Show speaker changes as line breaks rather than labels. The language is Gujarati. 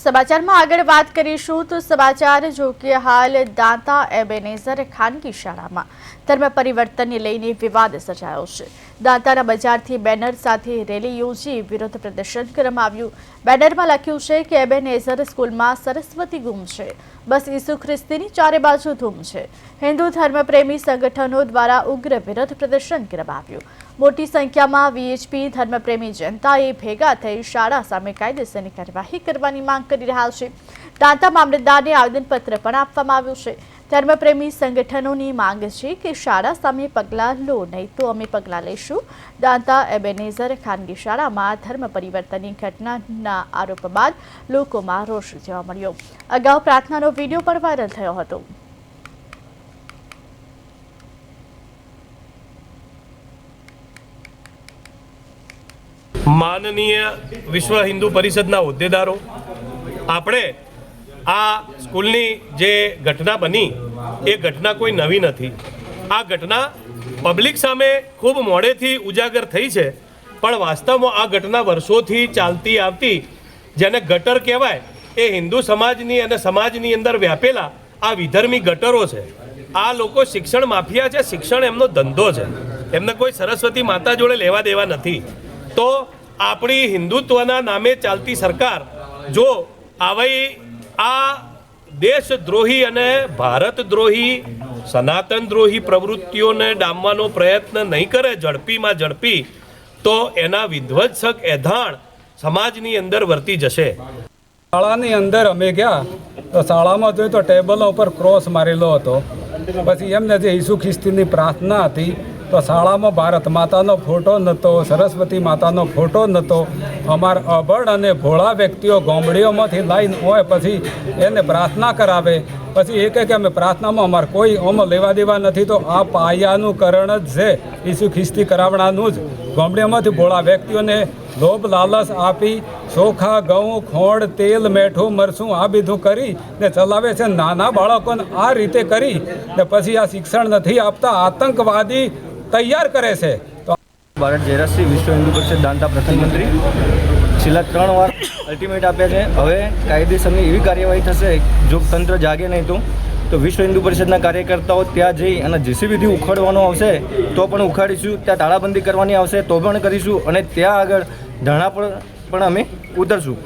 સમાચારમાં આગળ વાત કરીશું તો સમાચાર જો કે હાલ દાંતા એબેનેઝર ખાનગી શાળામાં ધર્મ પરિવર્તનને લઈને વિવાદ સર્જાયો છે। દાંતાના બજારથી બેનર સાથે રેલી યોજી વિરોધ પ્રદર્શન કરવામાં આવ્યું। બેનરમાં લખ્યું છે કે એબેનેઝર સ્કૂલમાં સરસ્વતી ગુમ છે, બસ ઈસુ ખ્રિસ્તીની ચારે બાજુ ધૂમ છે। હિન્દુ ધર્મપ્રેમી સંગઠનો દ્વારા ઉગ્ર વિરોધ પ્રદર્શન કરવામાં આવ્યું। મોટી સંખ્યામાં વીએચપી ધર્મપ્રેમી જનતાએ ભેગા થઈ શાળા સામે કાયદેસરની કાર્યવાહી કરવાની માંગ કરી રહ્યા છે। દાંતા મામલતદારને આવેદનપત્ર પણ આપવામાં આવ્યું છે। ધર્મપ્રેમી સંગઠનોની માંગ છે કે શાળા સામે પગલાં લો, નહીં તો અમે પગલાં લઈશું। દાંતા એબેનેઝર ખાનગી શાળામાં ધર્મ પરિવર્તનની ઘટનાના આરોપ બાદ લોકોમાં રોષ જોવા મળ્યો। અગાઉ પ્રાર્થનાનો વિડીયો પણ વાયરલ થયો હતો।
माननीय विश्व हिंदू परिषदना होद्देदारो आपणे आ स्कूलनी जे घटना बनी ए घटना कोई नवी नथी। आ घटना पब्लिक सामे खूब मोडेथी उजागर थई छे, पण वास्तवमां आ घटना वर्षोथी चालती आवती जेने गटर कहेवाय ए हिंदू समाजनी अने समाजनी अंदर व्यापेला आ विधर्मी गटरो छे। आ लोको शिक्षण माफिया छे, शिक्षण एमनो धंधो छे, एમને કોઈ સરસ્વતી માતા જોડે લેવા દેવા નથી। તો આપણી હિન્દુત્વના નામે ચાલતી સરકાર જો આવી આ દેશદ્રોહી અને ભારતદ્રોહી સનાતનદ્રોહી પ્રવૃત્તિઓને ડામવાનો પ્રયત્ન નહીં કરે ઝડપીમાં ઝડપી, તો એના વિધ્વંસક એધાણ સમાજની અંદર વર્તી જશે।
શાળાની અંદર અમે ગયા તો શાળામાં જોયું તો ટેબલો ઉપર ક્રોસ મારેલો હતો। પછી એમને જે ઈસુ ખ્રિસ્તીની પ્રાર્થના હતી તો શાળામાં ભારત માતાનો ફોટો નહોતો, સરસ્વતી માતાનો ફોટો નહોતો। અમારા અભણ અને ભોળા વ્યક્તિઓ ગામડીઓમાંથી લાઈને હોય પછી એને પ્રાર્થના કરાવે, પછી એ કહે કે અમે પ્રાર્થનામાં અમારે કોઈ આમાં લેવા દેવા નથી। તો આ પાયાનું કરણ જ છે, ઈસુ ખ્રિસ્તી કરાવવાનું જ। ગામડીઓમાંથી ભોળા વ્યક્તિઓને લોભ લાલચ આપી ચોખા, ઘઉં, ખોંડ, તેલ, મેઠું, મરચું આ બધું કરી ને ચલાવે છે। નાના બાળકોને આ રીતે કરી ને પછી આ શિક્ષણ નથી આપતા, આતંકવાદી તૈયાર કરે છે। તો
ભારત જયરાજસિંહ વિશ્વ હિન્દુ પરિષદ દાંતા પ્રથમ મંત્રી છેલ્લા 3 વાર અલ્ટિમેટ આપ્યા છે। હવે કાયદેસરની એવી કાર્યવાહી થશે જો તંત્ર જાગે નહીં તો વિશ્વ હિન્દુ પરિષદના કાર્યકર્તાઓ ત્યાં જઈ અને જેસીબીથી ઉખાડવાનો આવશે તો પણ ઉખાડીશું, ત્યાં તાળાબંધી કરવાની આવશે તો પણ કરીશું, અને ત્યાં આગળ ધરણા પર પણ અમે ઉતરશું।